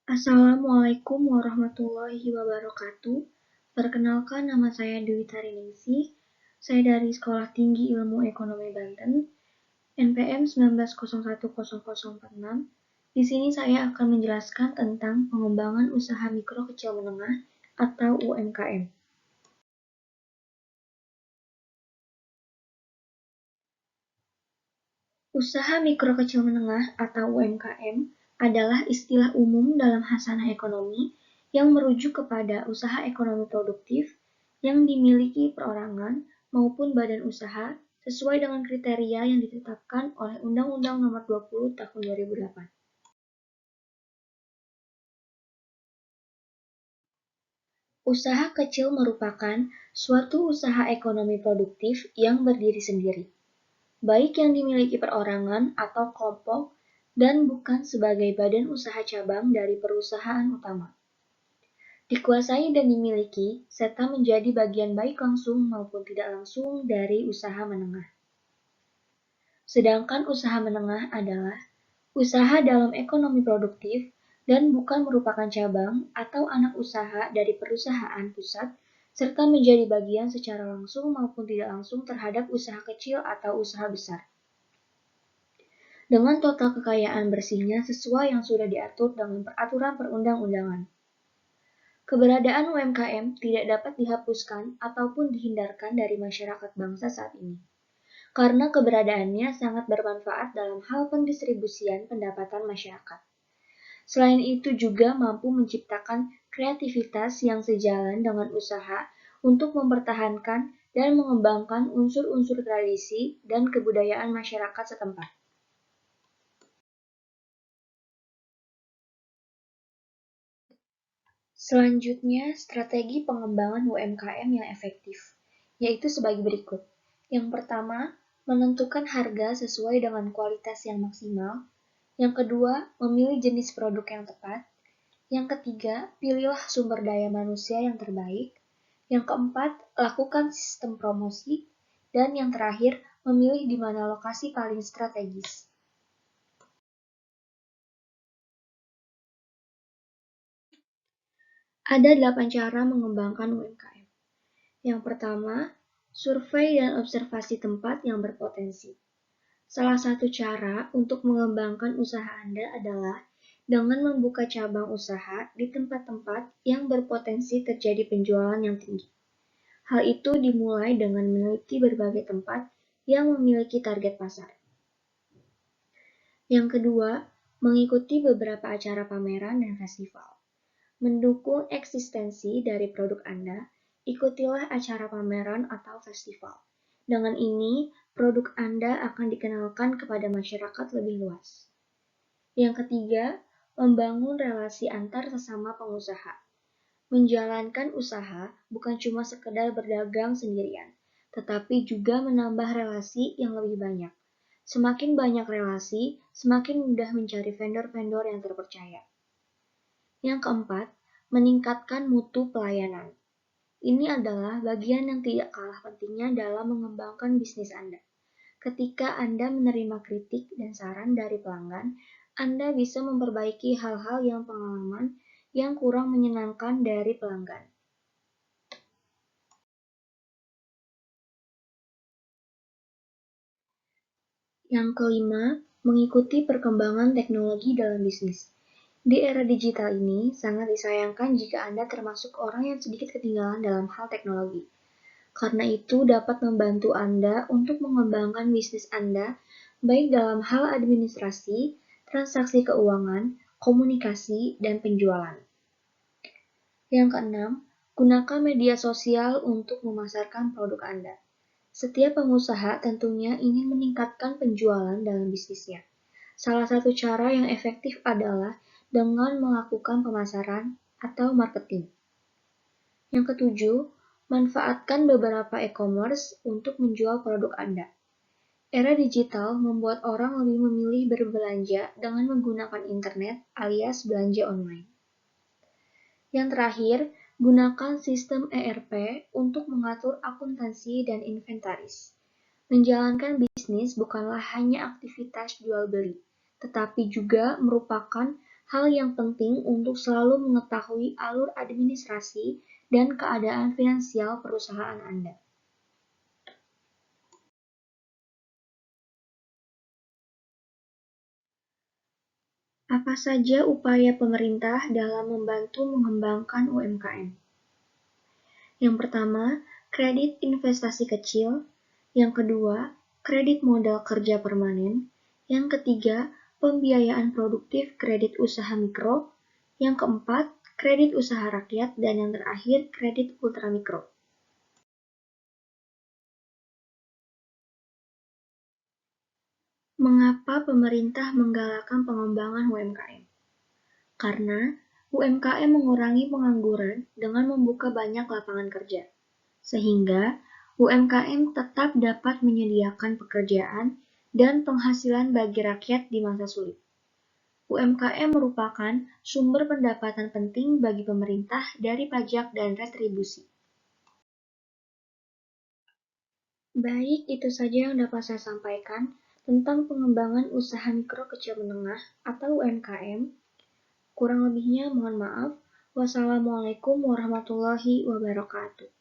Assalamualaikum warahmatullahi wabarakatuh. Perkenalkan, nama saya Dewi Tariningsih. Saya dari Sekolah Tinggi Ilmu Ekonomi Banten, NPM 19010046. Di sini saya akan menjelaskan tentang pengembangan usaha mikro kecil menengah atau UMKM. Usaha mikro kecil menengah atau UMKM adalah istilah umum dalam hasanah ekonomi yang merujuk kepada usaha ekonomi produktif yang dimiliki perorangan maupun badan usaha sesuai dengan kriteria yang ditetapkan oleh Undang-Undang Nomor 20 Tahun 2008. Usaha kecil merupakan suatu usaha ekonomi produktif yang berdiri sendiri, baik yang dimiliki perorangan atau kelompok dan bukan sebagai badan usaha cabang dari perusahaan utama. Dikuasai dan dimiliki, serta menjadi bagian baik langsung maupun tidak langsung dari usaha menengah. Sedangkan usaha menengah adalah usaha dalam ekonomi produktif dan bukan merupakan cabang atau anak usaha dari perusahaan pusat, serta menjadi bagian secara langsung maupun tidak langsung terhadap usaha kecil atau usaha besar. Dengan total kekayaan bersihnya sesuai yang sudah diatur dengan peraturan perundang-undangan. Keberadaan UMKM tidak dapat dihapuskan ataupun dihindarkan dari masyarakat bangsa saat ini, karena keberadaannya sangat bermanfaat dalam hal pendistribusian pendapatan masyarakat. Selain itu juga mampu menciptakan kreativitas yang sejalan dengan usaha untuk mempertahankan dan mengembangkan unsur-unsur tradisi dan kebudayaan masyarakat setempat. Selanjutnya, strategi pengembangan UMKM yang efektif, yaitu sebagai berikut. Yang pertama, menentukan harga sesuai dengan kualitas yang maksimal. Yang kedua, memilih jenis produk yang tepat. Yang ketiga, pilihlah sumber daya manusia yang terbaik. Yang keempat, lakukan sistem promosi. Dan yang terakhir, memilih di mana lokasi paling strategis. Ada 8 cara mengembangkan UMKM. Yang pertama, survei dan observasi tempat yang berpotensi. Salah satu cara untuk mengembangkan usaha Anda adalah dengan membuka cabang usaha di tempat-tempat yang berpotensi terjadi penjualan yang tinggi. Hal itu dimulai dengan meneliti berbagai tempat yang memiliki target pasar. Yang kedua, mengikuti beberapa acara pameran dan festival. Mendukung eksistensi dari produk Anda, ikutilah acara pameran atau festival. Dengan ini, produk Anda akan dikenalkan kepada masyarakat lebih luas. Yang ketiga, membangun relasi antar sesama pengusaha. Menjalankan usaha bukan cuma sekedar berdagang sendirian, tetapi juga menambah relasi yang lebih banyak. Semakin banyak relasi, semakin mudah mencari vendor-vendor yang terpercaya. Yang keempat, meningkatkan mutu pelayanan. Ini adalah bagian yang tidak kalah pentingnya dalam mengembangkan bisnis Anda. Ketika Anda menerima kritik dan saran dari pelanggan, Anda bisa memperbaiki hal-hal yang pengalaman yang kurang menyenangkan dari pelanggan. Yang kelima, mengikuti perkembangan teknologi dalam bisnis. Di era digital ini, sangat disayangkan jika Anda termasuk orang yang sedikit ketinggalan dalam hal teknologi. Karena itu dapat membantu Anda untuk mengembangkan bisnis Anda, baik dalam hal administrasi, transaksi keuangan, komunikasi, dan penjualan. Yang keenam, gunakan media sosial untuk memasarkan produk Anda. Setiap pengusaha tentunya ingin meningkatkan penjualan dalam bisnisnya. Salah satu cara yang efektif adalah dengan melakukan pemasaran atau marketing. Yang ketujuh, manfaatkan beberapa e-commerce untuk menjual produk Anda. Era digital membuat orang lebih memilih berbelanja dengan menggunakan internet alias belanja online. Yang terakhir, gunakan sistem ERP untuk mengatur akuntansi dan inventaris. Menjalankan bisnis bukanlah hanya aktivitas jual beli, tetapi juga merupakan Hal yang penting untuk selalu mengetahui alur administrasi dan keadaan finansial perusahaan Anda. Apa saja upaya pemerintah dalam membantu mengembangkan UMKM? Yang pertama, kredit investasi kecil. Yang kedua, kredit modal kerja permanen. Yang ketiga, pembiayaan produktif kredit usaha mikro. Yang keempat, kredit usaha rakyat. Dan yang terakhir, kredit ultramikro. Mengapa pemerintah menggalakkan pengembangan UMKM? Karena UMKM mengurangi pengangguran dengan membuka banyak lapangan kerja, sehingga UMKM tetap dapat menyediakan pekerjaan dan penghasilan bagi rakyat di masa sulit. UMKM merupakan sumber pendapatan penting bagi pemerintah dari pajak dan retribusi. Baik, itu saja yang dapat saya sampaikan tentang pengembangan usaha mikro kecil menengah atau UMKM. Kurang lebihnya mohon maaf. Wassalamualaikum warahmatullahi wabarakatuh.